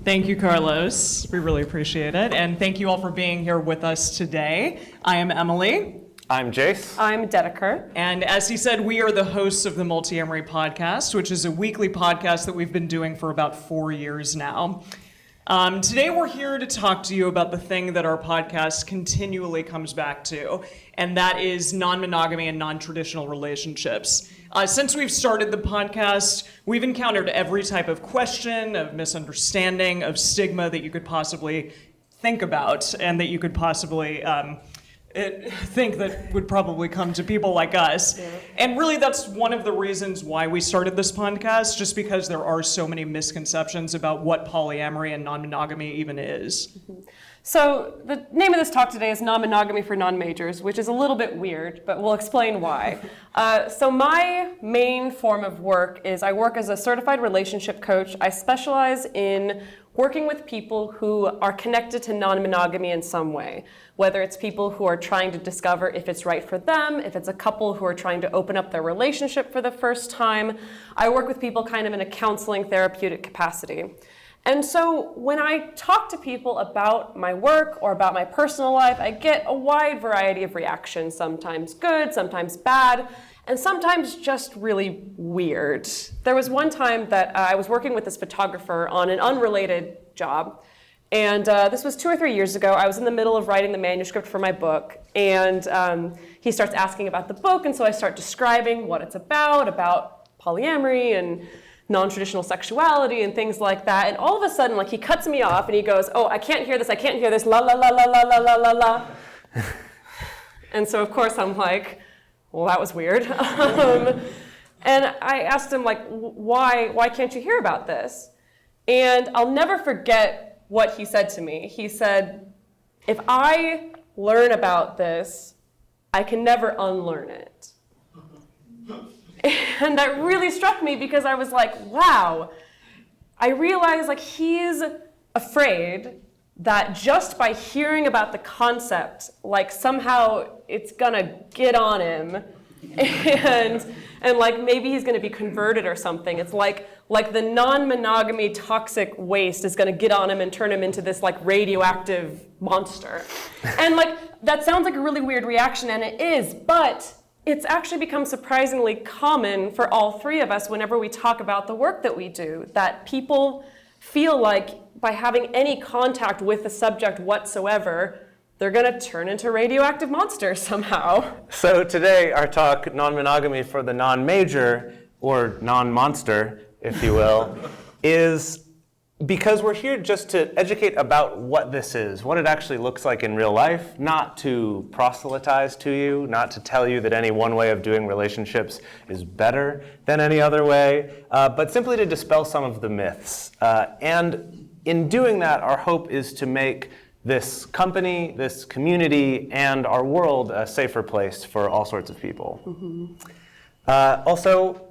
Thank you, Carlos. We really appreciate it. And thank you all for being here with us today. I am Emily. I'm Jase. I'm Dedeker. And as he said, we are the hosts of the Multiamory podcast, which is a weekly podcast that we've been doing for about 4 years now. Today we're here to talk to you about the thing that our podcast continually comes back to, and that is non-monogamy and non-traditional relationships. Since we've started the podcast, we've encountered every type of question, of misunderstanding, of stigma that you could possibly think about and that you could possibly think that would probably come to people like us. Yeah. And really that's one of the reasons why we started this podcast, just because there are so many misconceptions about what polyamory and non-monogamy even is. Mm-hmm. So the name of this talk today is Non-monogamy for Non-majors, which is a little bit weird, but we'll explain why. So my main form of work is I work as a certified relationship coach. I specialize in working with people who are connected to non-monogamy in some way, whether it's people who are trying to discover if it's right for them, if it's a couple who are trying to open up their relationship for the first time. I work with people kind of in a counseling therapeutic capacity. And so when I talk to people about my work or about my personal life, I get a wide variety of reactions, sometimes good, sometimes bad, and sometimes just really weird. There was one time that I was working with this photographer on an unrelated job, and this was 2 or 3 years ago. I was in the middle of writing the manuscript for my book, and he starts asking about the book, and so I start describing what it's about polyamory and non-traditional sexuality and things like that, and all of a sudden, like, he cuts me off and he goes, "Oh, I can't hear this, la la la la la la la la la." And so of course I'm like, well, that was weird. And I asked him, like, why can't you hear about this? And I'll never forget what he said to me. He said, if I learn about this, I can never unlearn it. And that really struck me because I was like, wow. I realized, like, he's afraid that just by hearing about the concept, like, somehow it's gonna get on him and like maybe he's gonna be converted or something. It's like the non-monogamy toxic waste is gonna get on him and turn him into this like radioactive monster. And like, that sounds like a really weird reaction, and it is, but it's actually become surprisingly common for all three of us whenever we talk about the work that we do, that people feel like by having any contact with the subject whatsoever, they're gonna turn into radioactive monsters somehow. So today, our talk, Non-monogamy for the Non-major, or non-monster, if you will, is because we're here just to educate about what this is, what it actually looks like in real life, not to proselytize to you, not to tell you that any one way of doing relationships is better than any other way, but simply to dispel some of the myths. And in doing that, our hope is to make this company, this community, and our world a safer place for all sorts of people. Mm-hmm. So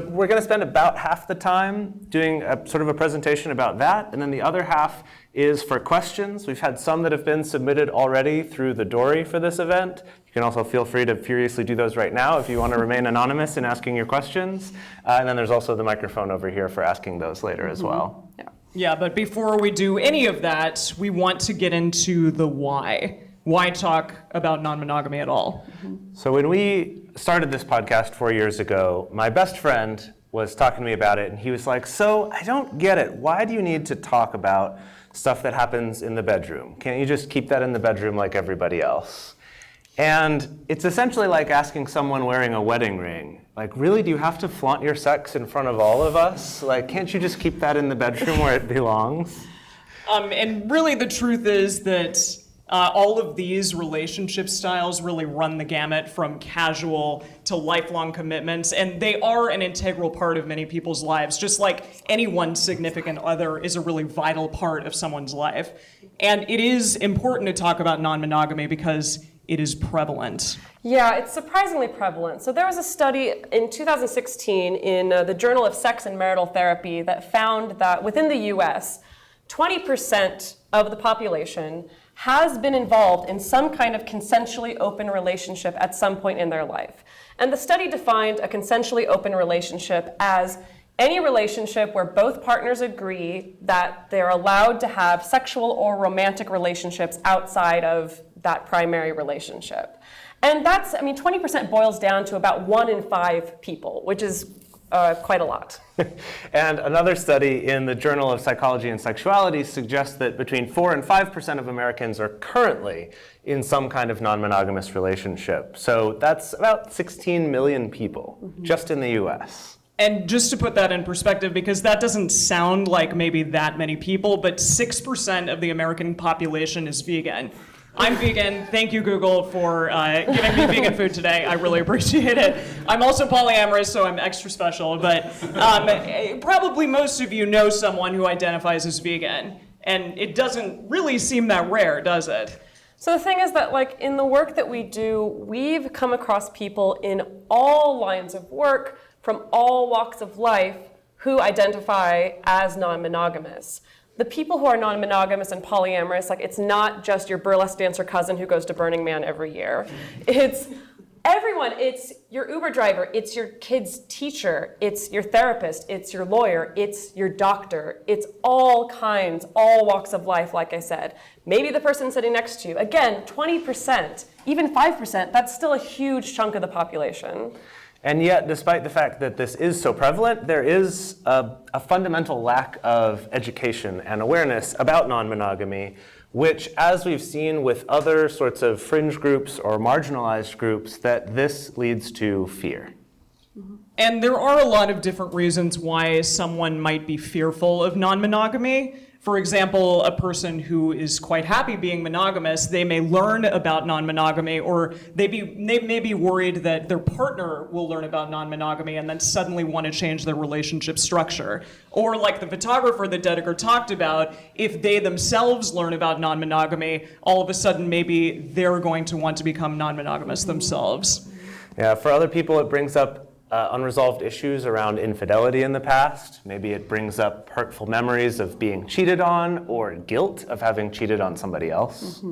we're going to spend about half the time doing a sort of a presentation about that, and then the other half is for questions. We've had some that have been submitted already through the Dory for this event. You can also feel free to furiously do those right now if you want to remain anonymous in asking your questions. And then there's also the microphone over here for asking those later as well. Yeah, but before we do any of that, we want to get into the why. Why talk about non-monogamy at all? So when we started this podcast 4 years ago, my best friend was talking to me about it, and he was like, so I don't get it. Why do you need to talk about stuff that happens in the bedroom? Can't you just keep that in the bedroom like everybody else? And it's essentially like asking someone wearing a wedding ring, like, really, do you have to flaunt your sex in front of all of us? Like, can't you just keep that in the bedroom where it belongs? And really the truth is that all of these relationship styles really run the gamut from casual to lifelong commitments, and they are an integral part of many people's lives, just like any one significant other is a really vital part of someone's life. And it is important to talk about non-monogamy because it is prevalent. Yeah, it's surprisingly prevalent. So there was a study in 2016 in the Journal of Sex and Marital Therapy that found that within the US, 20% of the population has been involved in some kind of consensually open relationship at some point in their life. And the study defined a consensually open relationship as any relationship where both partners agree that they're allowed to have sexual or romantic relationships outside of that primary relationship. And that's, 20% boils down to about 1 in 5 people, which is quite a lot. And another study in the Journal of Psychology and Sexuality suggests that between 4 and 5% of Americans are currently in some kind of non-monogamous relationship. So that's about 16 million people just in the US. And just to put that in perspective, because that doesn't sound like maybe that many people, but 6% of the American population is vegan. I'm vegan. Thank you, Google, for giving me vegan food today. I really appreciate it. I'm also polyamorous, so I'm extra special. But probably most of you know someone who identifies as vegan. And it doesn't really seem that rare, does it? So the thing is that, in the work that we do, we've come across people in all lines of work, from all walks of life, who identify as non-monogamous. The people who are non-monogamous and polyamorous, it's not just your burlesque dancer cousin who goes to Burning Man every year. It's everyone. It's your Uber driver. It's your kid's teacher. It's your therapist. It's your lawyer. It's your doctor. It's all kinds, all walks of life, like I said. Maybe the person sitting next to you. Again, 20%, even 5%, that's still a huge chunk of the population. And yet, despite the fact that this is so prevalent, there is a fundamental lack of education and awareness about non-monogamy, which, as we've seen with other sorts of fringe groups or marginalized groups, that this leads to fear. And there are a lot of different reasons why someone might be fearful of non-monogamy. For example, a person who is quite happy being monogamous, they may learn about non-monogamy, or they may be worried that their partner will learn about non-monogamy and then suddenly want to change their relationship structure. Or like the photographer that Dedeker talked about, if they themselves learn about non-monogamy, all of a sudden maybe they're going to want to become non-monogamous themselves. Yeah, for other people it brings up unresolved issues around infidelity in the past. Maybe it brings up hurtful memories of being cheated on or guilt of having cheated on somebody else.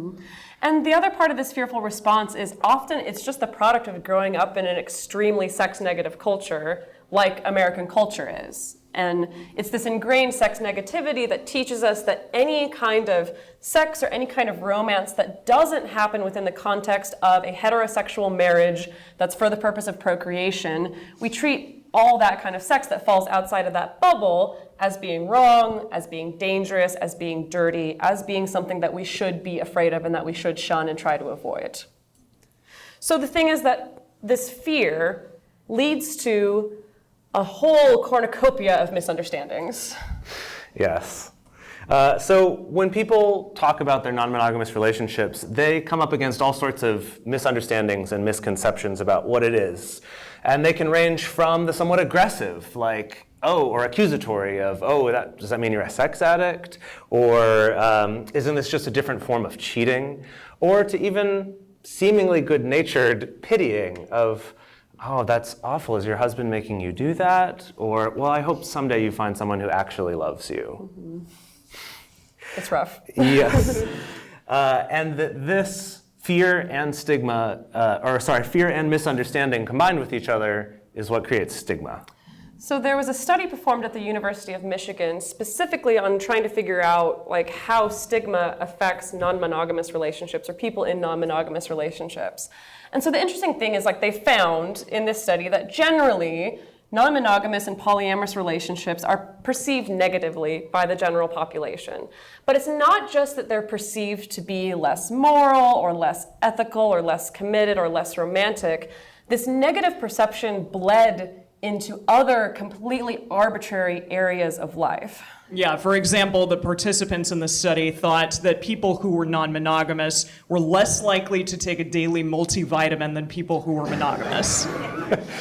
And the other part of this fearful response is often it's just the product of growing up in an extremely sex-negative culture like American culture is. And it's this ingrained sex negativity that teaches us that any kind of sex or any kind of romance that doesn't happen within the context of a heterosexual marriage that's for the purpose of procreation, we treat all that kind of sex that falls outside of that bubble as being wrong, as being dangerous, as being dirty, as being something that we should be afraid of and that we should shun and try to avoid. So the thing is that this fear leads to a whole cornucopia of misunderstandings. Yes. So when people talk about their non-monogamous relationships, they come up against all sorts of misunderstandings and misconceptions about what it is. And they can range from the somewhat aggressive, like, or accusatory of, does that mean you're a sex addict? Or isn't this just a different form of cheating? Or to even seemingly good-natured pitying of, that's awful. Is your husband making you do that? Or, well, I hope someday you find someone who actually loves you. It's rough. Yes. And that this fear and fear and misunderstanding combined with each other is what creates stigma. So there was a study performed at the University of Michigan specifically on trying to figure out how stigma affects non-monogamous relationships or people in non-monogamous relationships. And so the interesting thing is they found in this study that generally non-monogamous and polyamorous relationships are perceived negatively by the general population. But it's not just that they're perceived to be less moral or less ethical or less committed or less romantic. This negative perception bled into other completely arbitrary areas of life. Yeah, for example, the participants in the study thought that people who were non-monogamous were less likely to take a daily multivitamin than people who were monogamous.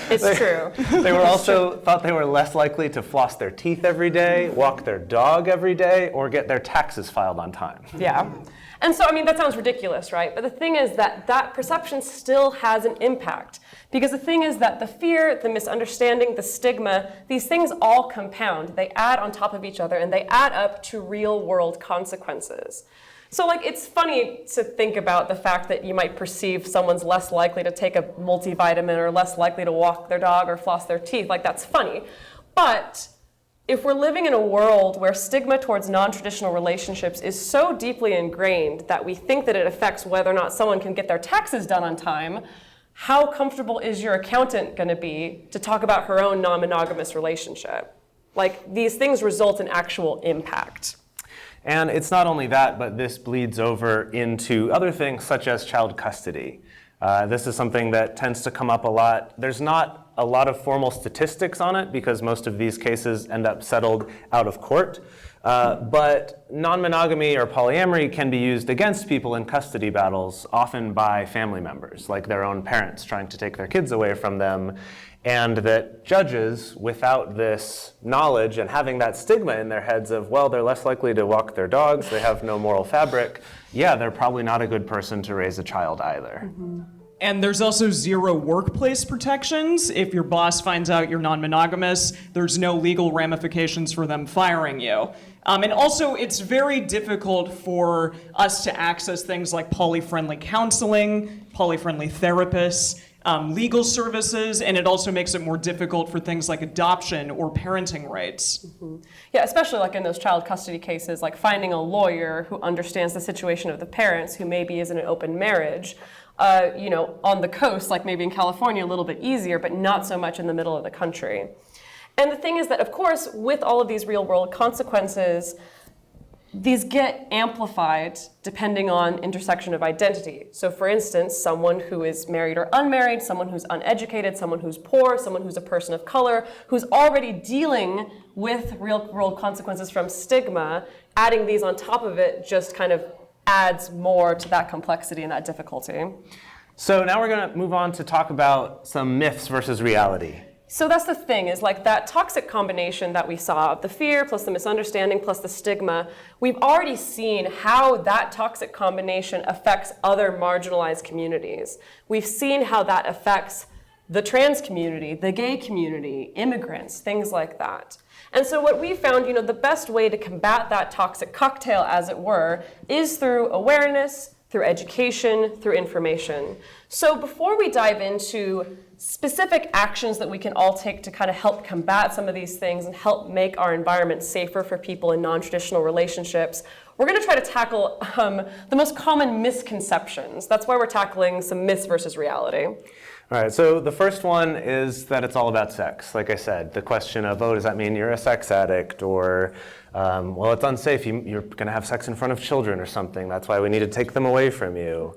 It's true. They were also thought they were less likely to floss their teeth every day, walk their dog every day, or get their taxes filed on time. Yeah. And so, that sounds ridiculous, right? But the thing is that perception still has an impact. Because the thing is that the fear, the misunderstanding, the stigma, these things all compound. They add on top of each other, and they add up to real-world consequences. So, it's funny to think about the fact that you might perceive someone's less likely to take a multivitamin or less likely to walk their dog or floss their teeth. That's funny. But if we're living in a world where stigma towards non-traditional relationships is so deeply ingrained that we think that it affects whether or not someone can get their taxes done on time, how comfortable is your accountant going to be to talk about her own non-monogamous relationship? Like, these things result in actual impact. And it's not only that, but this bleeds over into other things such as child custody. This is something that tends to come up a lot. There's not a lot of formal statistics on it because most of these cases end up settled out of court. But non-monogamy or polyamory can be used against people in custody battles, often by family members, like their own parents trying to take their kids away from them. And that judges, without this knowledge and having that stigma in their heads of, well, they're less likely to walk their dogs, they have no moral fabric, yeah, they're probably not a good person to raise a child either. Mm-hmm. And there's also zero workplace protections. If your boss finds out you're non-monogamous, there's no legal ramifications for them firing you. And also, it's very difficult for us to access things like poly-friendly counseling, poly-friendly therapists, legal services, and it also makes it more difficult for things like adoption or parenting rights. Mm-hmm. Yeah, especially like in those child custody cases, like finding a lawyer who understands the situation of the parents, who maybe is in an open marriage. On the coast, like maybe in California, a little bit easier, but not so much in the middle of the country. And the thing is that, of course, with all of these real-world consequences, these get amplified depending on intersection of identity. So for instance, someone who is married or unmarried, someone who's uneducated, someone who's poor, someone who's a person of color, who's already dealing with real-world consequences from stigma, adding these on top of it just kind of adds more to that complexity and that difficulty. So now we're going to move on to talk about some myths versus reality. So that's the thing, is like that toxic combination that we saw of the fear plus the misunderstanding plus the stigma, we've already seen how that toxic combination affects other marginalized communities. We've seen how that affects the trans community, the gay community, immigrants, things like that. And so what we found, the best way to combat that toxic cocktail, as it were, is through awareness, through education, through information. So before we dive into specific actions that we can all take to kind of help combat some of these things and help make our environment safer for people in non-traditional relationships, we're going to try to tackle the most common misconceptions. That's why we're tackling some myths versus reality. All right, so the first one is that it's all about sex. Like I said, the question of, does that mean you're a sex addict? Or, well, it's unsafe. You're going to have sex in front of children or something. That's why we need to take them away from you.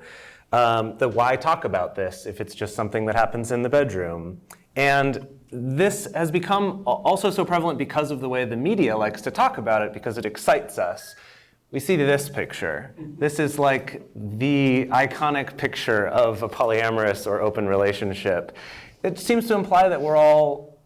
The why talk about this if it's just something that happens in the bedroom? And this has become also so prevalent because of the way the media likes to talk about it, because it excites us. We see this picture. This is like the iconic picture of a polyamorous or open relationship. It seems to imply that we're all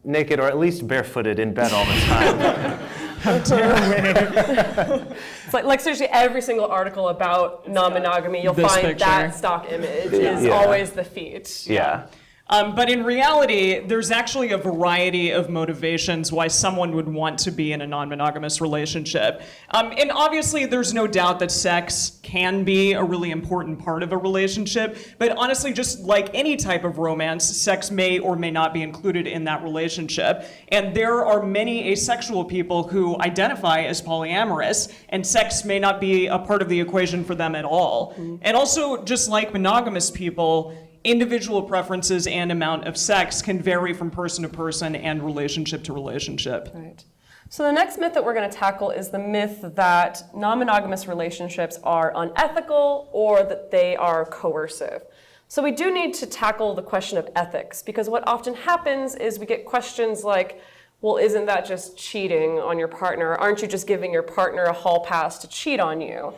naked or at least barefooted in bed all the time. How dare we? It's like seriously, every single article about non-monogamy, you'll this find picture. that stock image is always the feet. Yeah. But in reality, there's actually a variety of motivations why someone would want to be in a non-monogamous relationship. And obviously, there's no doubt that sex can be a really important part of a relationship. But honestly, just like any type of romance, sex may or may not be included in that relationship. And there are many asexual people who identify as polyamorous, and sex may not be a part of the equation for them at all. Mm-hmm. And also, just like monogamous people, individual preferences and amount of sex can vary from person to person and relationship to relationship. Right. So the next myth that we're going to tackle is the myth that non-monogamous relationships are unethical or that they are coercive. So we do need to tackle the question of ethics, because what often happens is we get questions like, well, isn't that just cheating on your partner? Aren't you just giving your partner a hall pass to cheat on you?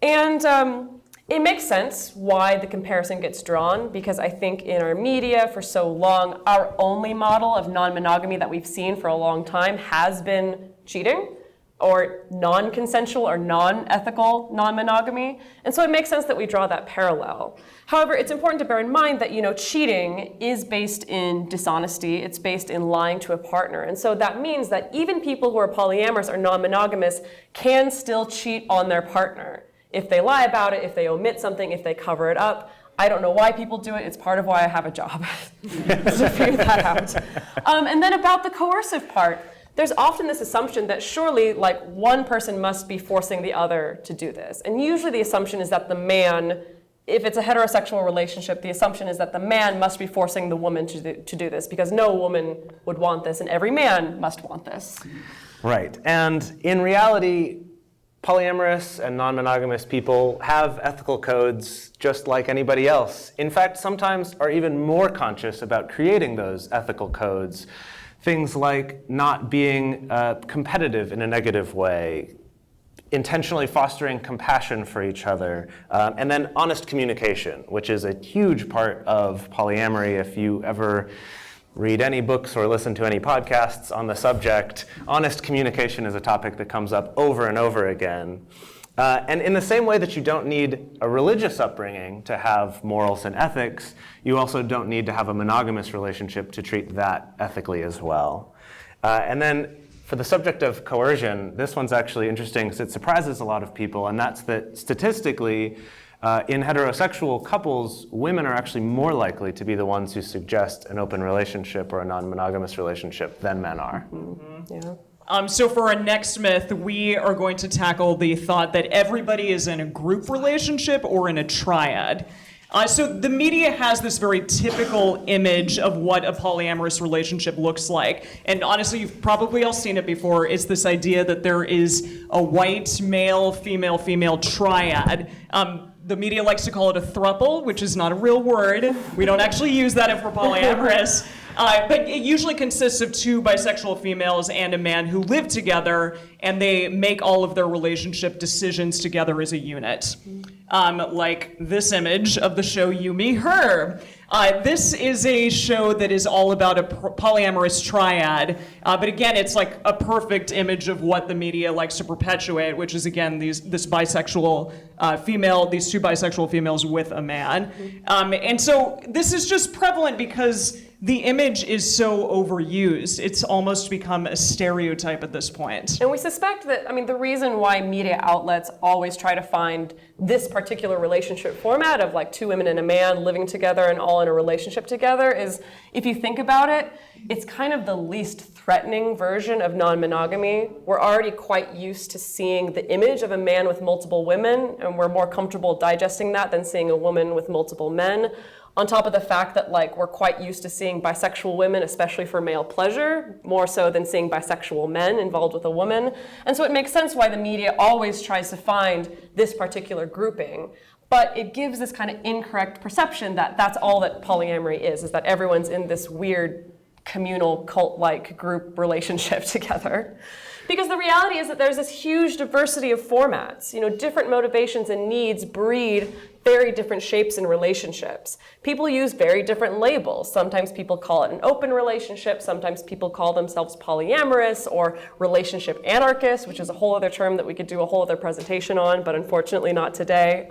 And it makes sense why the comparison gets drawn, because I think in our media for so long, our only model of non-monogamy that we've seen for a long time has been cheating or non-consensual or non-ethical non-monogamy. And so it makes sense that we draw that parallel. However, it's important to bear in mind that, cheating is based in dishonesty. It's based in lying to a partner. And so that means that even people who are polyamorous or non-monogamous can still cheat on their partner. If they lie about it, if they omit something, if they cover it up. I don't know why people do it. It's part of why I have a job, to figure that out. And then about the coercive part. there's often this assumption that surely like one person must be forcing the other to do this. And usually the assumption is that the man, if it's a heterosexual relationship, the assumption is that the man must be forcing the woman to do this because no woman would want this and every man must want this. Right. And in reality, polyamorous and non-monogamous people have ethical codes just like anybody else. In fact, sometimes are even more conscious about creating those ethical codes. Things like not being competitive in a negative way, intentionally fostering compassion for each other, and then honest communication, which is a huge part of polyamory. If you ever read any books or listen to any podcasts on the subject, honest communication is a topic that comes up over and over again. And in the same way that you don't need a religious upbringing to have morals and ethics, you also don't need to have a monogamous relationship to treat that ethically as well. And then for the subject of coercion, this one's actually interesting because it surprises a lot of people, and that's that statistically, in heterosexual couples, women are actually more likely to be the ones who suggest an open relationship or a non-monogamous relationship than men are. Mm-hmm. Yeah. So for our next myth, we are going to tackle the thought that everybody is in a group relationship or in a triad. So the media has this very typical image of what a polyamorous relationship looks like. And honestly, you've probably all seen it before. It's this idea that there is a white male, female triad. The media likes to call it a throuple, which is not a real word. We don't actually use that if we're polyamorous. But it usually consists of two bisexual females and a man who live together, and they make all of their relationship decisions together as a unit. Like this image of the show You, Me, Her. This is a show that is all about a polyamorous triad, but again, it's like a perfect image of what the media likes to perpetuate, which is again these two bisexual females with a man. And so this is just prevalent because the image is so overused. It's almost become a stereotype at this point. And we suspect that, the reason why media outlets always try to find this particular relationship format of like two women and a man living together and all in a relationship together is, if you think about it, it's kind of the least threatening version of non-monogamy. We're already quite used to seeing the image of a man with multiple women, and we're more comfortable digesting that than seeing a woman with multiple men. On top of the fact that we're quite used to seeing bisexual women, especially for male pleasure, more so than seeing bisexual men involved with a woman. And so it makes sense why the media always tries to find this particular grouping. But it gives this kind of incorrect perception that that's all that polyamory is that everyone's in this weird communal cult-like group relationship together. Because the reality is that there's this huge diversity of formats. Different motivations and needs breed very different shapes in relationships. People use very different labels. Sometimes people call it an open relationship. Sometimes people call themselves polyamorous or relationship anarchist, which is a whole other term that we could do a whole other presentation on, but unfortunately not today.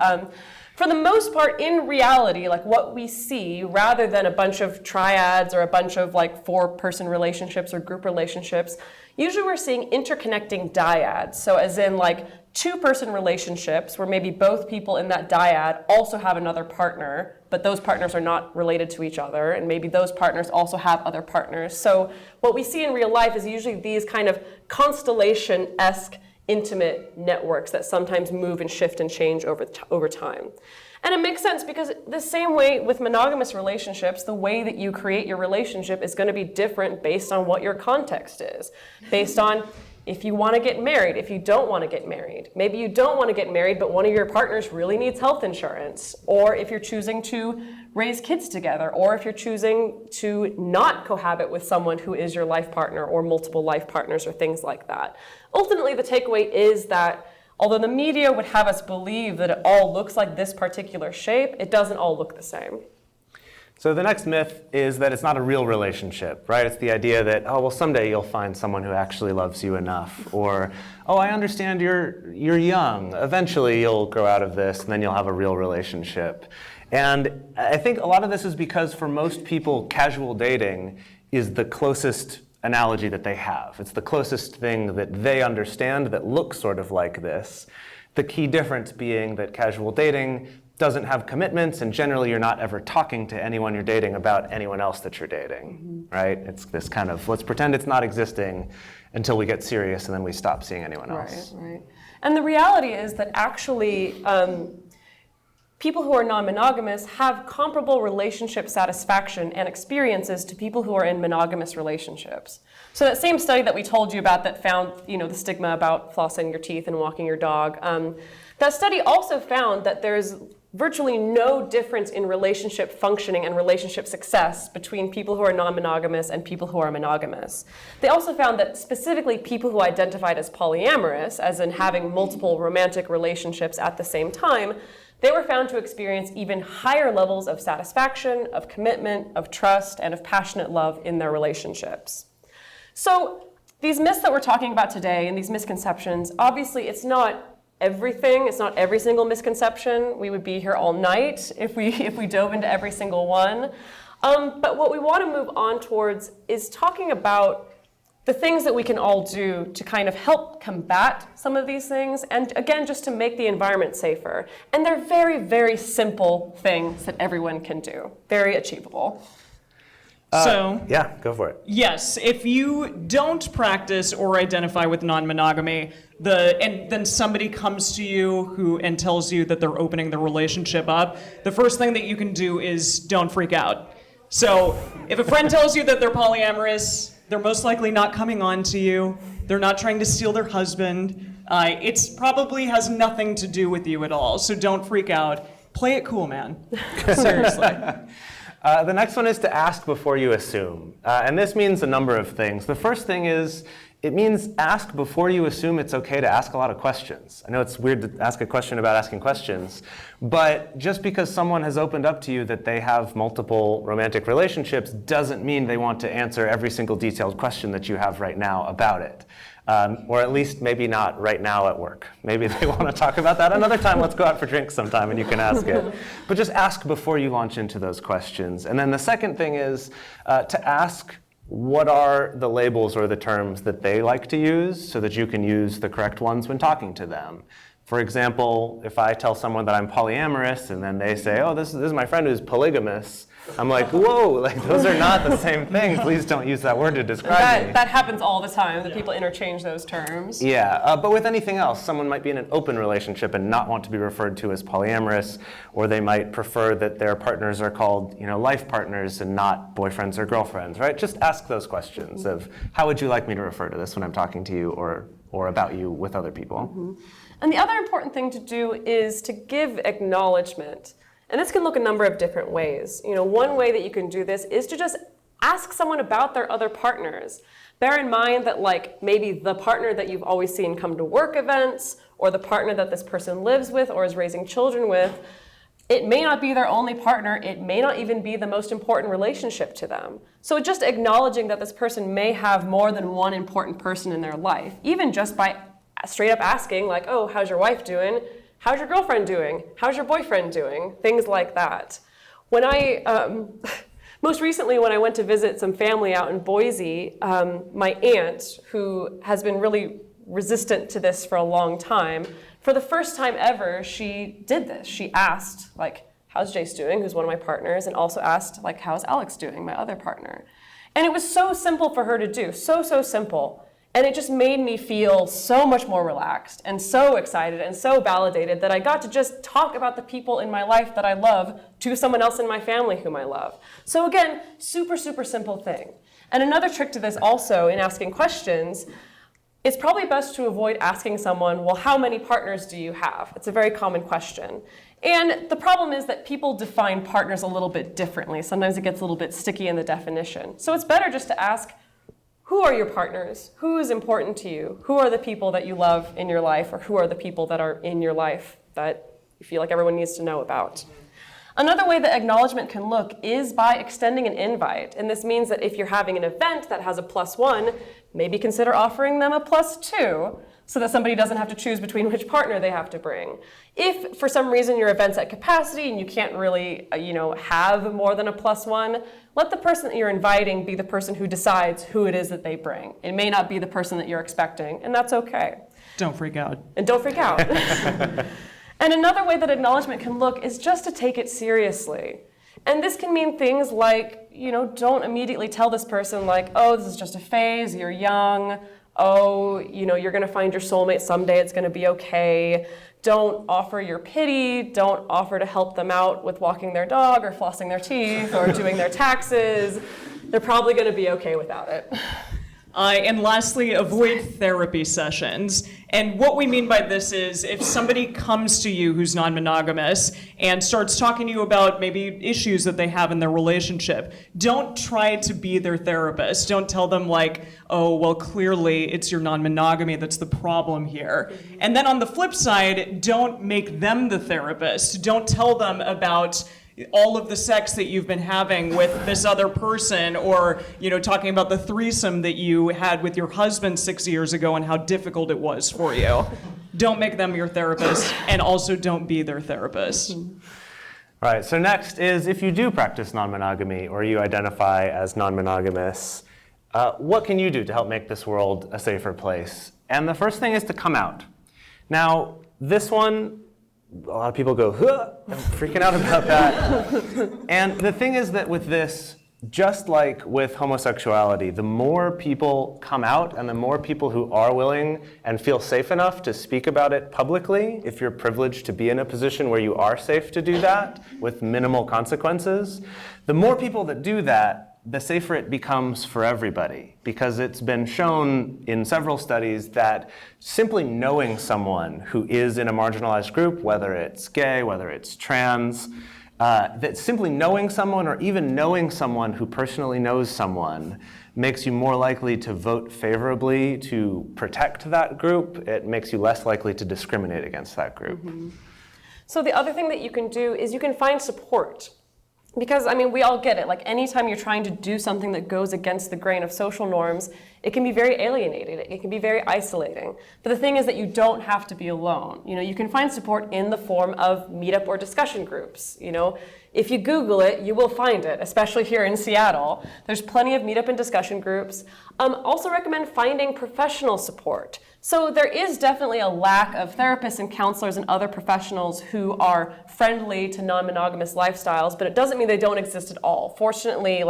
For the most part, in reality, what we see, rather than a bunch of triads or a bunch of four-person relationships or group relationships, usually we're seeing interconnecting dyads. So as in two-person relationships where maybe both people in that dyad also have another partner, but those partners are not related to each other, and maybe those partners also have other partners. So what we see in real life is usually these kind of constellation-esque intimate networks that sometimes move and shift and change over time. And it makes sense because the same way with monogamous relationships, the way that you create your relationship is going to be different based on what your context is, based on if you want to get married, if you don't want to get married. Maybe you don't want to get married, but one of your partners really needs health insurance. Or if you're choosing to raise kids together, or if you're choosing to not cohabit with someone who is your life partner or multiple life partners or things like that. Ultimately, the takeaway is that although the media would have us believe that it all looks like this particular shape, it doesn't all look the same. So the next myth is that it's not a real relationship, right? It's the idea that, someday you'll find someone who actually loves you enough. Or, I understand you're young. Eventually you'll grow out of this and then you'll have a real relationship. And I think a lot of this is because for most people, casual dating is the closest analogy that they have. It's the closest thing that they understand that looks sort of like this. The key difference being that casual dating doesn't have commitments, and generally you're not ever talking to anyone you're dating about anyone else that you're dating, right? It's this kind of, let's pretend it's not existing until we get serious and then we stop seeing anyone else. Right. And the reality is that actually people who are non-monogamous have comparable relationship satisfaction and experiences to people who are in monogamous relationships. So that same study that we told you about that found, the stigma about flossing your teeth and walking your dog, that study also found that there's virtually no difference in relationship functioning and relationship success between people who are non-monogamous and people who are monogamous. They also found that specifically people who identified as polyamorous, as in having multiple romantic relationships at the same time, they were found to experience even higher levels of satisfaction, of commitment, of trust, and of passionate love in their relationships. So these myths that we're talking about today and these misconceptions, obviously it's not everything. It's not every single misconception. We would be here all night if we dove into every single one. But what we want to move on towards is talking about the things that we can all do to kind of help combat some of these things, and again, just to make the environment safer. And they're very, very simple things that everyone can do. Very achievable. Yeah, go for it. Yes, if you don't practice or identify with non-monogamy, and then somebody comes to you and tells you that they're opening the relationship up, the first thing that you can do is don't freak out. So if a friend tells you that they're polyamorous, they're most likely not coming on to you. They're not trying to steal their husband. It probably has nothing to do with you at all. So don't freak out. Play it cool, man. Seriously. The next one is to ask before you assume. And this means a number of things. The first thing is, it means ask before you assume it's okay to ask a lot of questions. I know it's weird to ask a question about asking questions, but just because someone has opened up to you that they have multiple romantic relationships doesn't mean they want to answer every single detailed question that you have right now about it. Or at least maybe not right now at work. Maybe they want to talk about that another time. Let's go out for drinks sometime and you can ask it. But just ask before you launch into those questions. And then the second thing is to ask what are the labels or the terms that they like to use so that you can use the correct ones when talking to them. For example, if I tell someone that I'm polyamorous and then they say, oh, this is my friend who's polygamous, I'm like, whoa, like those are not the same thing. Please don't use that word to describe me. That happens all the time, that people interchange those terms. Yeah, but with anything else, someone might be in an open relationship and not want to be referred to as polyamorous, or they might prefer that their partners are called, life partners and not boyfriends or girlfriends, right? Just ask those questions of, how would you like me to refer to this when I'm talking to you or about you with other people? Mm-hmm. And the other important thing to do is to give acknowledgement. And this can look a number of different ways. One way that you can do this is to just ask someone about their other partners. Bear in mind that maybe the partner that you've always seen come to work events, or the partner that this person lives with or is raising children with, it may not be their only partner. It may not even be the most important relationship to them. So just acknowledging that this person may have more than one important person in their life, even just by straight up asking, oh, how's your wife doing? How's your girlfriend doing? How's your boyfriend doing? Things like that. When most recently when I went to visit some family out in Boise, my aunt, who has been really resistant to this for a long time, for the first time ever, she did this. She asked, how's Jase doing, who's one of my partners, and also asked, how's Alex doing, my other partner? And it was so simple for her to do, so simple. And it just made me feel so much more relaxed and so excited and so validated that I got to just talk about the people in my life that I love to someone else in my family whom I love. So again, super simple thing. And another trick to this also in asking questions, it's probably best to avoid asking someone, well, how many partners do you have? It's a very common question. And the problem is that people define partners a little bit differently. Sometimes it gets a little bit sticky in the definition. So it's better just to ask, who are your partners? Who is important to you? Who are the people that you love in your life, or who are the people that are in your life that you feel like everyone needs to know about? Another way that acknowledgement can look is by extending an invite. And this means that if you're having an event that has a +1, maybe consider offering them a +2 so that somebody doesn't have to choose between which partner they have to bring. If for some reason your event's at capacity and you can't really have more than a +1, let the person that you're inviting be the person who decides who it is that they bring. It may not be the person that you're expecting, and that's okay. Don't freak out. And don't freak out. And another way that acknowledgement can look is just to take it seriously. And this can mean things like, don't immediately tell this person like, oh, this is just a phase, you're young, oh, you're going to find your soulmate someday, it's going to be okay. Don't offer your pity, don't offer to help them out with walking their dog or flossing their teeth or doing their taxes. They're probably going to be okay without it. And lastly, avoid therapy sessions. And what we mean by this is if somebody comes to you who's non-monogamous and starts talking to you about maybe issues that they have in their relationship, don't try to be their therapist. Don't tell them like, oh, well, clearly it's your non-monogamy that's the problem here. And then on the flip side, don't make them the therapist. Don't tell them about all of the sex that you've been having with this other person, or talking about the threesome that you had with your husband 6 years ago and how difficult it was for you. Don't make them your therapist, and also don't be their therapist. All right, so next is if you do practice non-monogamy or you identify as non-monogamous, what can you do to help make this world a safer place? And the first thing is to come out. Now, this one, a lot of people go, huh, I'm freaking out about that. And the thing is that with this, just like with homosexuality, the more people come out and the more people who are willing and feel safe enough to speak about it publicly, if you're privileged to be in a position where you are safe to do that with minimal consequences, the more people that do that, the safer it becomes for everybody, because it's been shown in several studies that simply knowing someone who is in a marginalized group, whether it's gay, whether it's trans, that simply knowing someone or even knowing someone who personally knows someone makes you more likely to vote favorably to protect that group. It makes you less likely to discriminate against that group. Mm-hmm. So the other thing that you can do is you can find support. Because, we all get it. Like, anytime you're trying to do something that goes against the grain of social norms, it can be very alienating. It can be very isolating. But the thing is that you don't have to be alone. You can find support in the form of meetup or discussion groups. If you Google it, you will find it, especially here in Seattle. There's plenty of meetup and discussion groups. Also recommend finding professional support. So there is definitely a lack of therapists and counselors and other professionals who are friendly to non-monogamous lifestyles, but it doesn't mean they don't exist at all. Fortunately,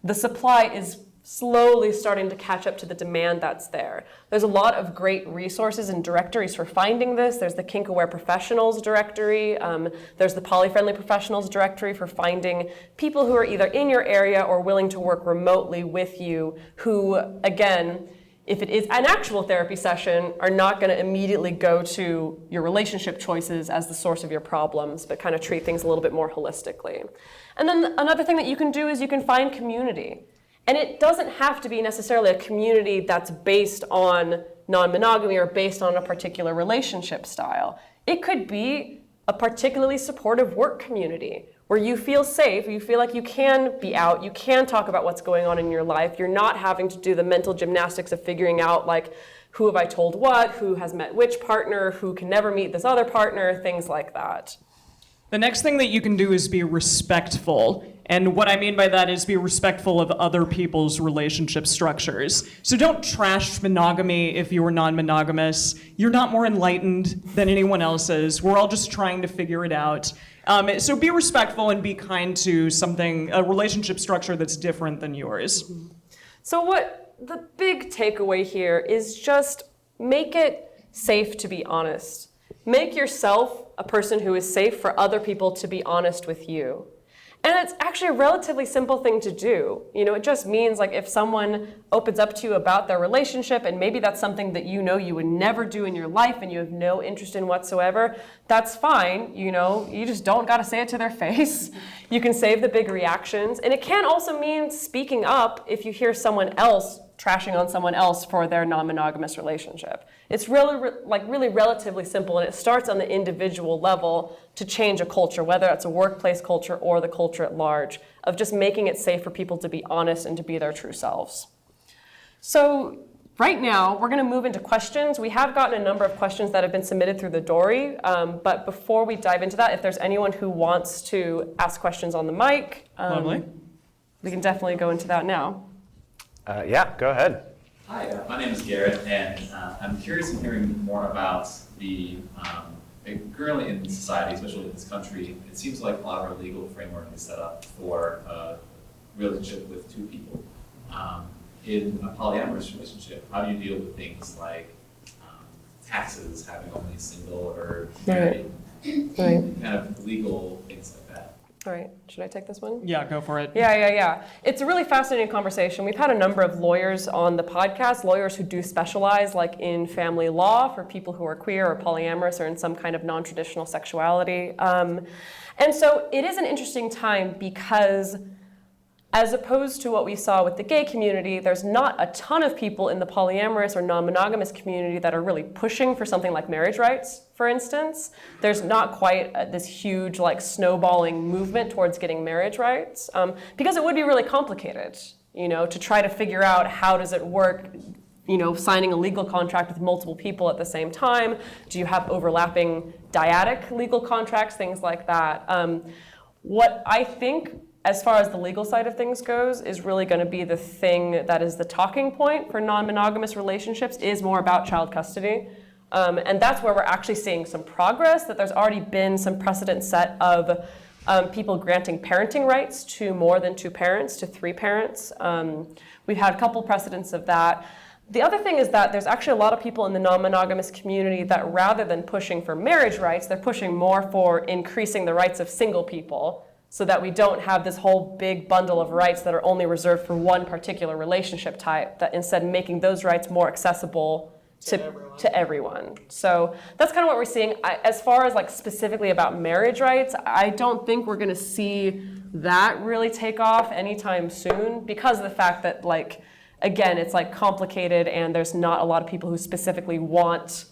the supply is slowly starting to catch up to the demand that's there. There's a lot of great resources and directories for finding this. There's the Kink-Aware Professionals directory. There's the Poly-Friendly Professionals directory for finding people who are either in your area or willing to work remotely with you who, again, if it is an actual therapy session, are not going to immediately go to your relationship choices as the source of your problems, but kind of treat things a little bit more holistically. And then another thing that you can do is you can find community. And it doesn't have to be necessarily a community that's based on non-monogamy or based on a particular relationship style. It could be a particularly supportive work community where you feel safe, you feel like you can be out, you can talk about what's going on in your life. You're not having to do the mental gymnastics of figuring out who have I told what, who has met which partner, who can never meet this other partner, things like that. The next thing that you can do is be respectful. And what I mean by that is be respectful of other people's relationship structures. So don't trash monogamy if you are non-monogamous. You're not more enlightened than anyone else is. We're all just trying to figure it out. So be respectful and be kind to a relationship structure that's different than yours. So what the big takeaway here is just make it safe to be honest. Make yourself a person who is safe for other people to be honest with you. And it's actually a relatively simple thing to do. It just means if someone opens up to you about their relationship and maybe that's something that you would never do in your life and you have no interest in whatsoever, that's fine. You just don't got to say it to their face. You can save the big reactions. And it can also mean speaking up if you hear someone else trashing on someone else for their non-monogamous relationship. It's really relatively simple, and it starts on the individual level to change a culture, whether it's a workplace culture or the culture at large, of just making it safe for people to be honest and to be their true selves. So right now, we're going to move into questions. We have gotten a number of questions that have been submitted through the Dory, but before we dive into that, if there's anyone who wants to ask questions on the mic, we can definitely go into that now. Yeah, go ahead. Hi, my name is Garrett, and I'm curious in hearing more about the currently in society, especially in this country, it seems like a lot of our legal framework is set up for a relationship with two people. In a polyamorous relationship, how do you deal with things like taxes, having only a single or married, kind of legal things like that? All right, should I take this one? Yeah, go for it. Yeah. It's a really fascinating conversation. We've had a number of lawyers on the podcast, lawyers who do specialize like in family law for people who are queer or polyamorous or in some kind of non-traditional sexuality. And so it is an interesting time because as opposed to what we saw with the gay community, there's not a ton of people in the polyamorous or non-monogamous community that are really pushing for something like marriage rights, for instance. There's not quite this huge like snowballing movement towards getting marriage rights because it would be really complicated, to try to figure out how does it work, signing a legal contract with multiple people at the same time. Do you have overlapping dyadic legal contracts, things like that? What I think as far as the legal side of things goes, is really going to be the thing that is the talking point for non-monogamous relationships is more about child custody. And that's where we're actually seeing some progress, that there's already been some precedent set of people granting parenting rights to more than two parents, to three parents. We've had a couple precedents of that. The other thing is that there's actually a lot of people in the non-monogamous community that rather than pushing for marriage rights, they're pushing more for increasing the rights of single people, so that we don't have this whole big bundle of rights that are only reserved for one particular relationship type, that instead making those rights more accessible to everyone. So that's kind of what we're seeing. As far as like specifically about marriage rights, I don't think we're going to see that really take off anytime soon because of the fact that again, it's complicated and there's not a lot of people who specifically want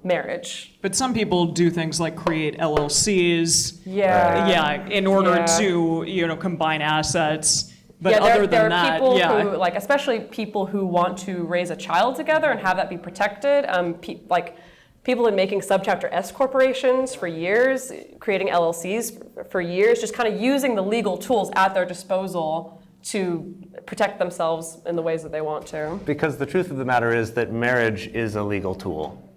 marriage. But some people do things like create LLCs. Yeah. In order to, combine assets. But other other than that, people who, especially people who want to raise a child together and have that be protected. People in making subchapter S corporations for years, creating LLCs for years, just kind of using the legal tools at their disposal to protect themselves in the ways that they want to. Because the truth of the matter is that marriage is a legal tool.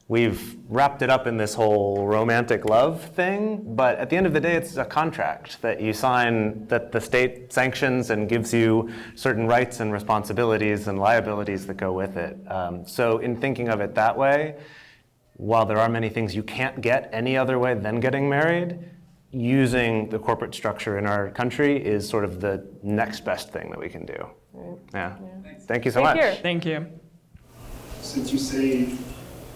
We've wrapped it up in this whole romantic love thing, but at the end of the day, it's a contract that you sign that the state sanctions and gives you certain rights and responsibilities and liabilities that go with it. So in thinking of it that way, while there are many things you can't get any other way than getting married, using the corporate structure in our country is sort of the next best thing that we can do. Yeah. Thank you so much. Thank you. Since you say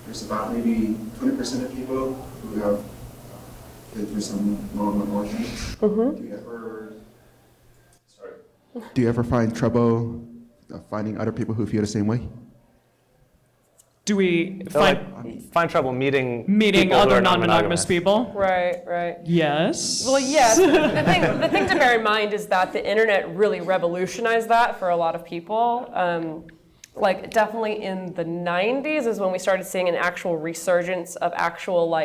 there's about maybe 20% of people who have been through some non-monogamy. Do you ever find trouble finding other people who feel the same way? Do we find trouble meeting other non-monogamous people? Right. Yes. Well, yes. The thing to bear in mind is that the internet really revolutionized that for a lot of people. Definitely in the 90s is when we started seeing an actual resurgence of actual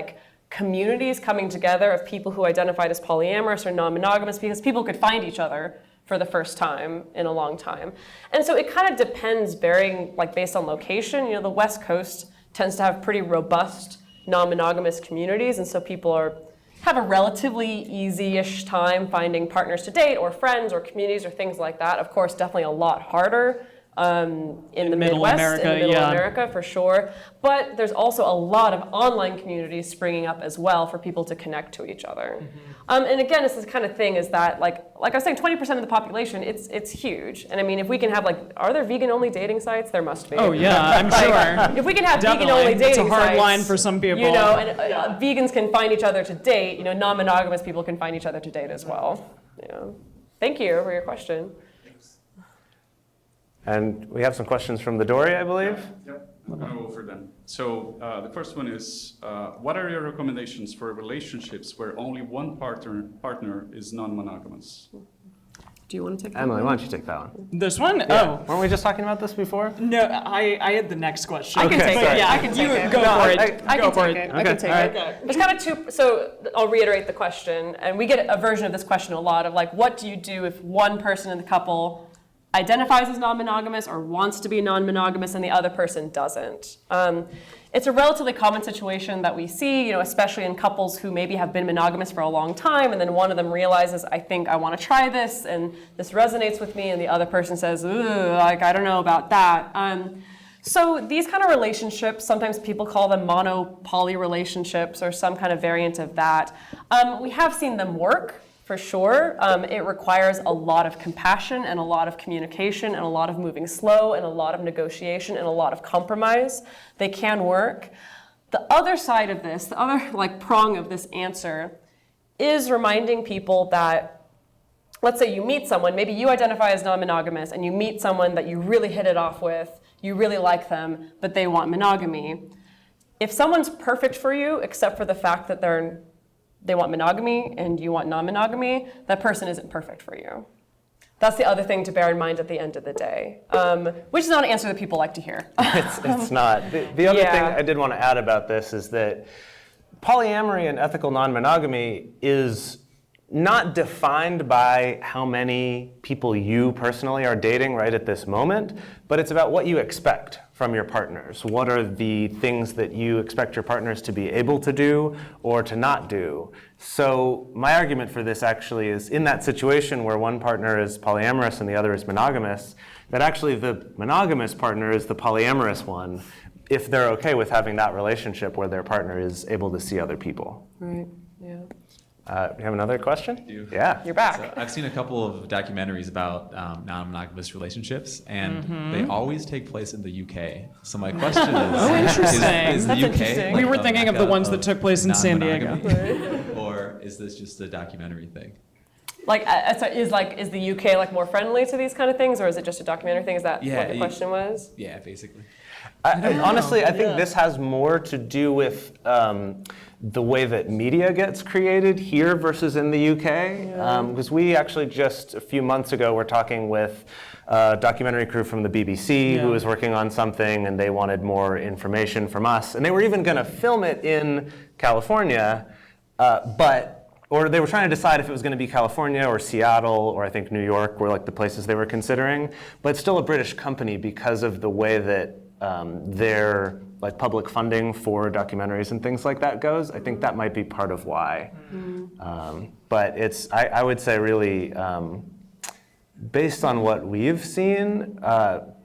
communities coming together of people who identified as polyamorous or non-monogamous because people could find each other for the first time in a long time. And so it kind of depends based on location. The West Coast tends to have pretty robust non-monogamous communities, and so people have a relatively easy-ish time finding partners to date or friends or communities or things like that. Of course, definitely a lot harder in the Midwest, America, in the middle America for sure. But there's also a lot of online communities springing up as well for people to connect to each other. And again, it's this kind of thing is that, like I was saying, 20% of the population, it's huge. And I mean, if we can have are there vegan-only dating sites? There must be. Oh yeah, I'm sure. If we can have Definitely. vegan-only dating sites. It's a hard line for some people. And vegans can find each other to date. Non-monogamous people can find each other to date as well. Thank you for your question. And we have some questions from the Dory, I believe. Yep, I'm going to go for them. So the first one is, what are your recommendations for relationships where only one partner is non-monogamous? Do you want to take that Emily, one? why don't you take that one? This one? Yeah. Weren't we just talking about this before? No, I had the next question. I can take it. Yeah, I can take it. Go for it. I Go can for take it. I can take it. Okay. There's kind of two, so I'll reiterate the question, and we get a version of this question a lot of what do you do if one person in the couple identifies as non-monogamous or wants to be non-monogamous and the other person doesn't. It's a relatively common situation that we see, especially in couples who maybe have been monogamous for a long time, and then one of them realizes, I think I want to try this, and this resonates with me, and the other person says, ooh, I don't know about that. So these kind of relationships, sometimes people call them mono-poly relationships or some kind of variant of that. We have seen them work, for sure. It requires a lot of compassion and a lot of communication and a lot of moving slow and a lot of negotiation and a lot of compromise. They can work. The other side of this, the other prong of this answer is reminding people that, let's say you meet someone, maybe you identify as non-monogamous and you meet someone that you really hit it off with, you really like them, but they want monogamy. If someone's perfect for you, except for the fact that they want monogamy and you want non-monogamy, that person isn't perfect for you. That's the other thing to bear in mind at the end of the day, which is not an answer that people like to hear. It's not. The other thing I did want to add about this is that polyamory and ethical non-monogamy is not defined by how many people you personally are dating right at this moment, but it's about what you expect from your partners. What are the things that you expect your partners to be able to do or to not do? So my argument for this actually is in that situation where one partner is polyamorous and the other is monogamous, that actually the monogamous partner is the polyamorous one if they're okay with having that relationship where their partner is able to see other people. Right, yeah. You have another question? Yeah. You're back. So I've seen a couple of documentaries about non-monogamous relationships, and they always take place in the UK. So my question is, is the UK We were thinking of the ones that took place in San Diego. Or is this just a documentary thing? Is the UK more friendly to these kind of things, or is it just a documentary thing? Is that what the question was? Yeah, basically. Honestly, I think this has more to do with the way that media gets created here versus in the UK. Because we actually just a few months ago were talking with a documentary crew from the BBC who was working on something, and they wanted more information from us. And they were even going to film it in California, or they were trying to decide if it was going to be California or Seattle or I think New York were the places they were considering. But it's still a British company because of the way that their public funding for documentaries and things like that goes. I think that might be part of why. But it's, I would say really, based on what we've seen,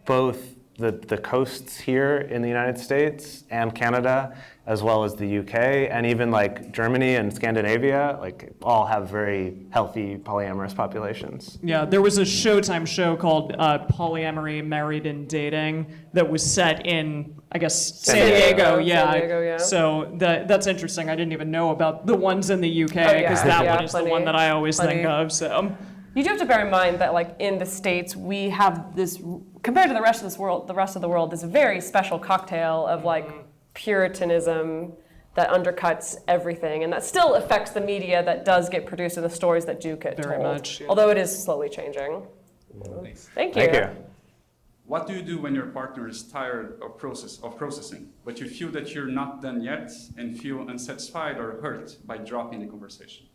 both the coasts here in the United States and Canada, as well as the UK, and even Germany and Scandinavia, all have very healthy polyamorous populations. Yeah, there was a Showtime show called Polyamory, Married and Dating that was set in, I guess, San Diego. Yeah. San Diego, yeah. So that's interesting. I didn't even know about the ones in the UK because that one is the one that I always think of. So you do have to bear in mind that in the States we have this, compared to the rest of the world, this very special cocktail of Puritanism that undercuts everything, and that still affects the media that does get produced and the stories that do get very told. Much, yeah. Although it is slowly changing. Thanks. Thank you. Thank you. What do you do when your partner is tired of processing, but you feel that you're not done yet and feel unsatisfied or hurt by dropping the conversation?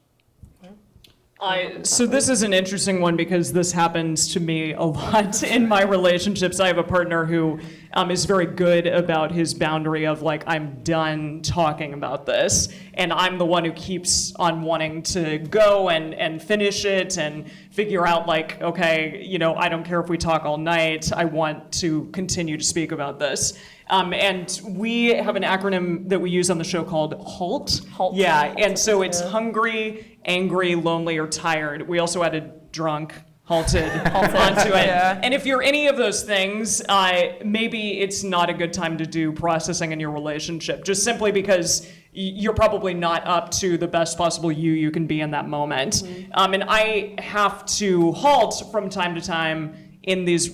So this is an interesting one because this happens to me a lot in my relationships. I have a partner who is very good about his boundary of I'm done talking about this, and I'm the one who keeps on wanting to go and finish it and figure out okay, I don't care if we talk all night. I want to continue to speak about this. And we have an acronym that we use on the show called HALT. HALT. Yeah, and so it's hungry, angry, lonely, or tired. We also added drunk, halted onto it. Yeah. And if you're any of those things, maybe it's not a good time to do processing in your relationship, just simply because you're probably not up to the best possible you can be in that moment. And I have to halt from time to time in these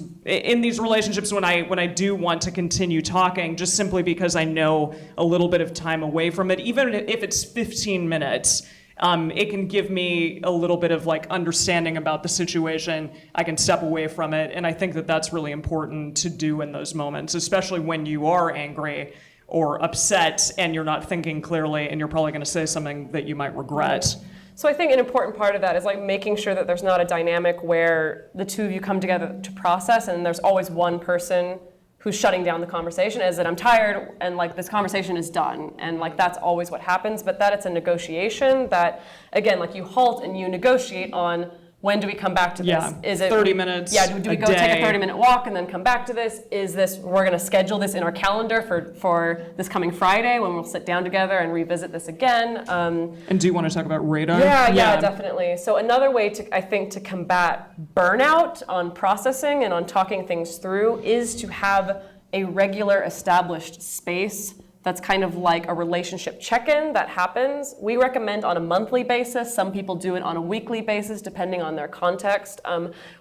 relationships when I do want to continue talking, just simply because I know a little bit of time away from it, even if it's 15 minutes. It can give me a little bit of understanding about the situation. I can step away from it, and I think that that's really important to do in those moments, especially when you are angry or upset and you're not thinking clearly, and you're probably going to say something that you might regret. So I think an important part of that is like making sure that there's not a dynamic where the two of you come together to process and there's always one person who's shutting down the conversation, is that I'm tired and like this conversation is done, and like that's always what happens, but that it's a negotiation that, again, like you halt and you negotiate on when do we come back to this? Yeah, Is it 30 minutes, Yeah, do we go take a 30-minute walk and then come back to this? Is this, we're gonna schedule this in our calendar for this coming Friday when we'll sit down together and revisit this again. And do you want to talk about radar? Yeah, definitely. So another way to, I think, to combat burnout on processing and on talking things through is to have a regular established space that's kind of like a relationship check-in that happens. We recommend on a monthly basis. Some people do it on a weekly basis, depending on their context.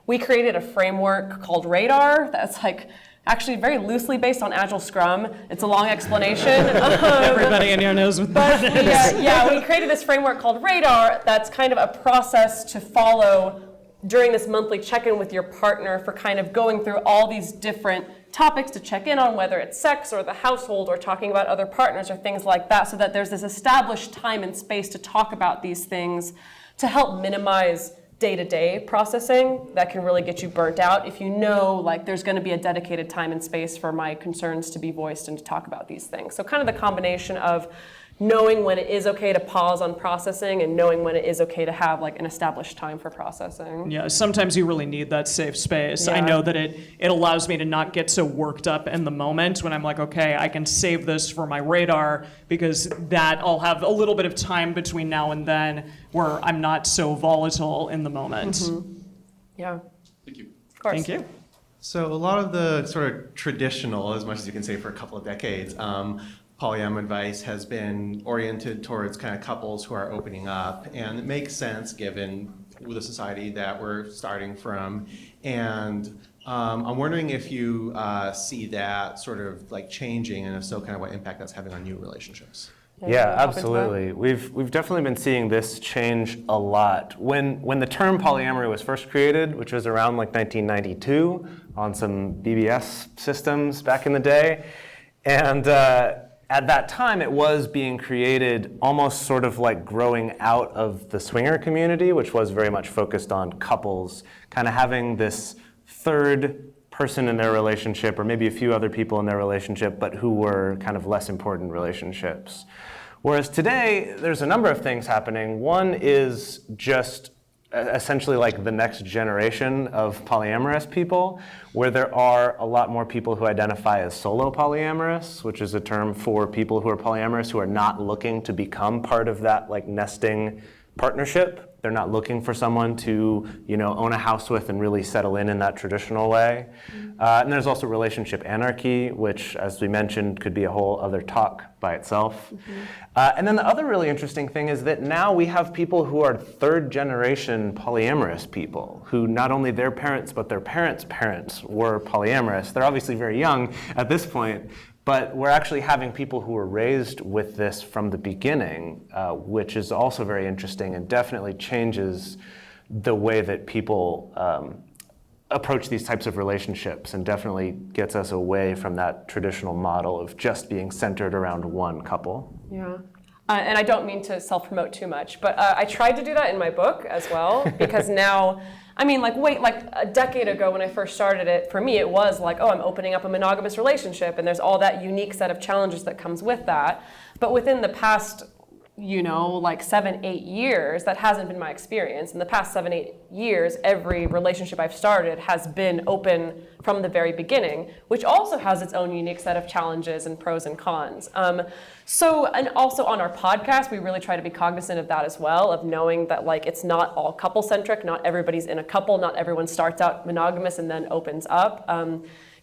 We created a framework called Radar that's like actually very loosely based on Agile Scrum. It's a long explanation. Everybody in here knows what that is. We created this framework called Radar that's kind of a process to follow during this monthly check-in with your partner for kind of going through all these different topics to check in on, whether it's sex or the household or talking about other partners or things like that, so that there's this established time and space to talk about these things to help minimize day-to-day processing that can really get you burnt out if you know like there's going to be a dedicated time and space for my concerns to be voiced and to talk about these things. So kind of the combination of knowing when it is okay to pause on processing and knowing when it is okay to have like an established time for processing. Yeah, sometimes you really need that safe space. Yeah. I know that it allows me to not get so worked up in the moment when I'm like, okay, I can save this for my radar, because that I'll have a little bit of time between now and then where I'm not so volatile in the moment. Mm-hmm. Yeah. Thank you. Of course. Thank you. So a lot of the sort of traditional, as much as you can say for a couple of decades, polyam advice has been oriented towards kind of couples who are opening up, and it makes sense given the society that we're starting from. And I'm wondering if you see that sort of like changing, and if so, kind of what impact that's having on new relationships. Yeah, absolutely. We've definitely been seeing this change a lot. When the term polyamory was first created, which was around like 1992 on some BBS systems back in the day, and at that time, it was being created almost sort of like growing out of the swinger community, which was very much focused on couples, kind of having this third person in their relationship, or maybe a few other people in their relationship, but who were kind of less important relationships. Whereas today, there's a number of things happening. One is just essentially like the next generation of polyamorous people, where there are a lot more people who identify as solo polyamorous, which is a term for people who are polyamorous who are not looking to become part of that like nesting partnership. They're not looking for someone to, own a house with and really settle in that traditional way. And there's also relationship anarchy, which, as we mentioned, could be a whole other talk by itself. And then the other really interesting thing is that now we have people who are third generation polyamorous people, who not only their parents, but their parents' parents were polyamorous. They're obviously very young at this point, but we're actually having people who were raised with this from the beginning, which is also very interesting and definitely changes the way that people approach these types of relationships, and definitely gets us away from that traditional model of just being centered around one couple. Yeah. And I don't mean to self-promote too much, but I tried to do that in my book as well, because now, like a decade ago when I first started it, for me it was like, oh, I'm opening up a monogamous relationship, and there's all that unique set of challenges that comes with that. But within the past, 7-8 years, that hasn't been my experience. In the past 7-8 years, every relationship I've started has been open from the very beginning, which also has its own unique set of challenges and pros and cons. And also on our podcast, we really try to be cognizant of that as well, of knowing that it's not all couple-centric, not everybody's in a couple, not everyone starts out monogamous and then opens up.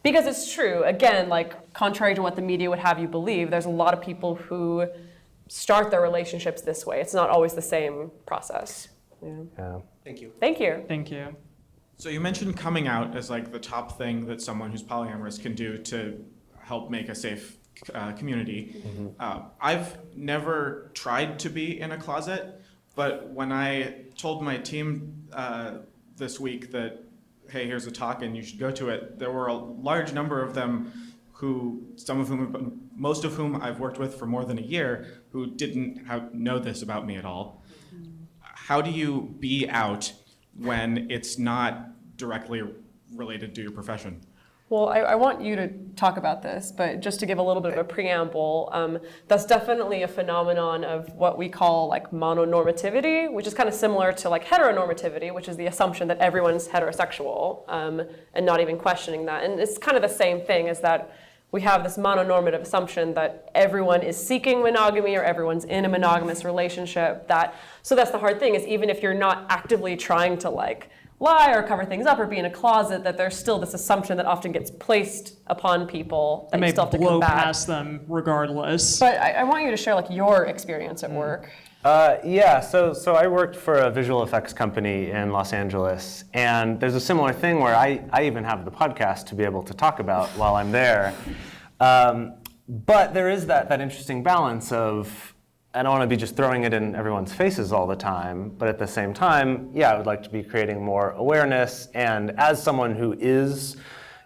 Because it's true, again, contrary to what the media would have you believe, there's a lot of people who start their relationships this way. It's not always the same process. Yeah. Thank you. Thank you. Thank you. So you mentioned coming out as the top thing that someone who's polyamorous can do to help make a safe community. Mm-hmm. I've never tried to be in a closet, but when I told my team this week that, hey, here's a talk and you should go to it, there were a large number of them most of whom I've worked with for more than a year, who didn't know this about me at all. how do you be out when it's not directly related to your profession? Well, I want you to talk about this, but just to give a little bit of a preamble, that's definitely a phenomenon of what we call like mononormativity, which is kind of similar to like heteronormativity, which is the assumption that everyone's heterosexual and not even questioning that. And it's kind of the same thing, is that we have this mononormative assumption that everyone is seeking monogamy or everyone's in a monogamous relationship. So that's the hard thing, is even if you're not actively trying to like lie or cover things up or be in a closet, that there's still this assumption that often gets placed upon people that you still have to blow combat. past them regardless. But I want you to share like your experience at work. So I worked for a visual effects company in Los Angeles, and there's a similar thing where I even have the podcast to be able to talk about while I'm there. But there is that interesting balance of, I don't want to be just throwing it in everyone's faces all the time, but at the same time, I would like to be creating more awareness. And as someone who is,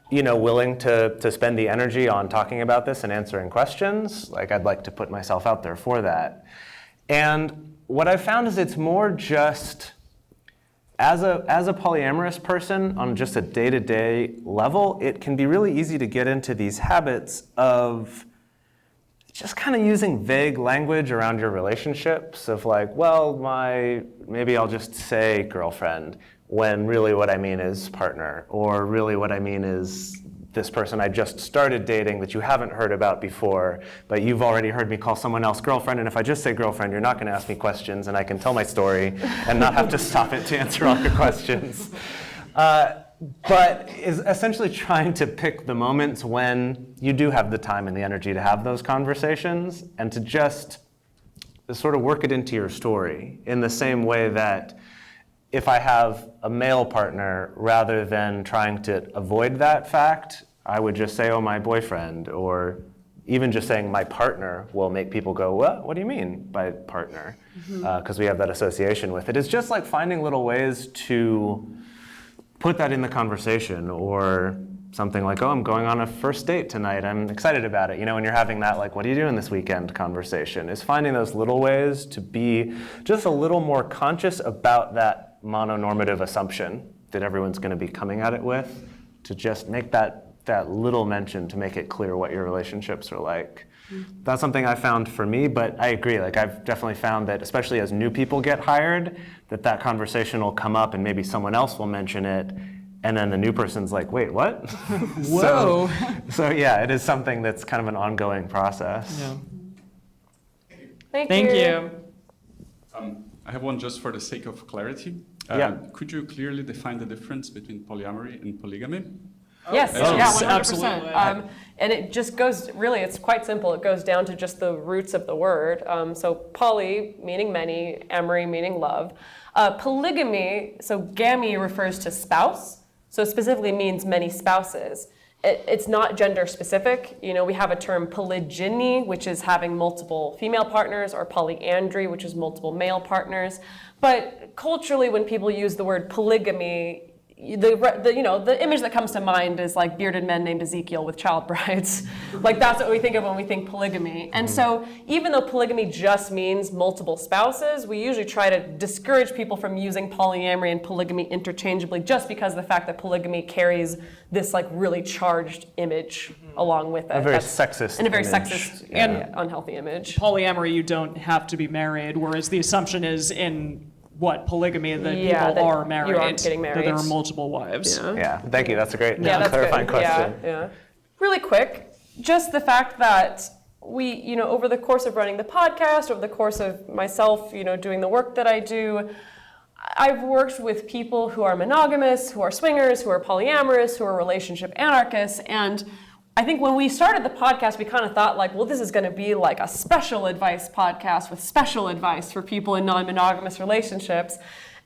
willing to spend the energy on talking about this and answering questions, like I'd like to put myself out there for that. And what I've found is it's more just, as a polyamorous person on just a day-to-day level, it can be really easy to get into these habits of just kind of using vague language around your relationships of like, well, maybe I'll just say girlfriend, when really what I mean is partner, or really what I mean is this person I just started dating that you haven't heard about before, but you've already heard me call someone else girlfriend, and if I just say girlfriend, you're not going to ask me questions, and I can tell my story and not have to stop it to answer all your questions. But is essentially trying to pick the moments when you do have the time and the energy to have those conversations, and to just sort of work it into your story in the same way that if I have a male partner, rather than trying to avoid that fact, I would just say, oh, my boyfriend, or even just saying my partner will make people go, what do you mean by partner? Because we have that association with it. It's just like finding little ways to put that in the conversation, or something like, oh, I'm going on a first date tonight, I'm excited about it. When you're having that, like, what are you doing this weekend conversation, is finding those little ways to be just a little more conscious about that mononormative assumption that everyone's going to be coming at it with, to just make that little mention to make it clear what your relationships are like. That's something I found for me, but I agree. Like, I've definitely found that, especially as new people get hired, that conversation will come up and maybe someone else will mention it, and then the new person's like, wait, what? Whoa. So yeah, it is something that's kind of an ongoing process. Yeah. Thank you. I have one just for the sake of clarity. Could you clearly define the difference between polyamory and polygamy? Yes, yeah, 100%. Absolutely. And it just goes, really, it's quite simple. It goes down to just the roots of the word. So poly, meaning many, amory, meaning love. Polygamy, so gamy refers to spouse, so it specifically means many spouses. It's not gender specific. We have a term polygyny, which is having multiple female partners, or polyandry, which is multiple male partners. But culturally, when people use the word polygamy, the image that comes to mind is like bearded men named Ezekiel with child brides. Like, that's what we think of when we think polygamy. And so even though polygamy just means multiple spouses, we usually try to discourage people from using polyamory and polygamy interchangeably, just because of the fact that polygamy carries this like really charged image along with it. A very sexist and a very image. sexist and unhealthy image. Polyamory, you don't have to be married, whereas the assumption is in polygamy, that people are married, you aren't getting married, that there are multiple wives. Yeah, thank you. That's a great that's clarifying good. question. Yeah. Really quick, just the fact that we, over the course of running the podcast, over the course of myself, doing the work that I do, I've worked with people who are monogamous, who are swingers, who are polyamorous, who are relationship anarchists, and I think when we started the podcast, we kind of thought like, well, this is going to be like a special advice podcast with special advice for people in non-monogamous relationships.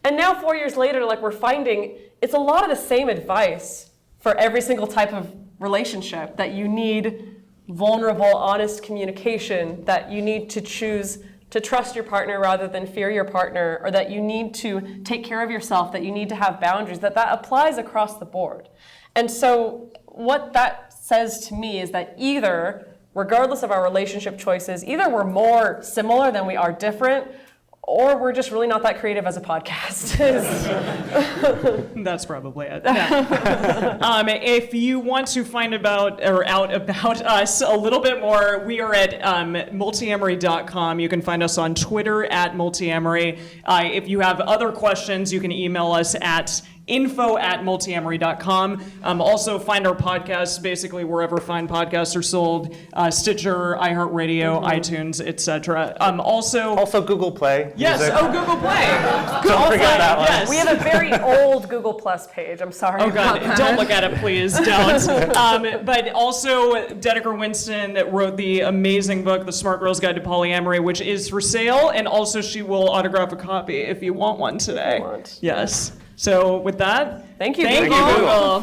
And now 4 years later, like, we're finding it's a lot of the same advice for every single type of relationship, that you need vulnerable, honest communication, that you need to choose to trust your partner rather than fear your partner, or that you need to take care of yourself, that you need to have boundaries, that applies across the board. And so what that says to me is that either, regardless of our relationship choices, either we're more similar than we are different, or we're just really not that creative as a podcast. That's probably it. Yeah. If you want to find out about us a little bit more, we are at multiamory.com. You can find us on Twitter at Multiamory. If you have other questions, you can email us at info@multiamory.com. Also find our podcasts basically wherever fine podcasts are sold, Stitcher, iHeartRadio, iTunes, etc. Also Google Play. Yes, music. Google Play. Don't forget that one. Yes. We have a very old Google Plus page. I'm sorry. Oh God, about that. don't look at it, please, don't. But also, Dedeker Winston wrote the amazing book, The Smart Girl's Guide to Polyamory, which is for sale, and also she will autograph a copy if you want one today. Yes. So with that, Thank you, Thank Google. you, Google.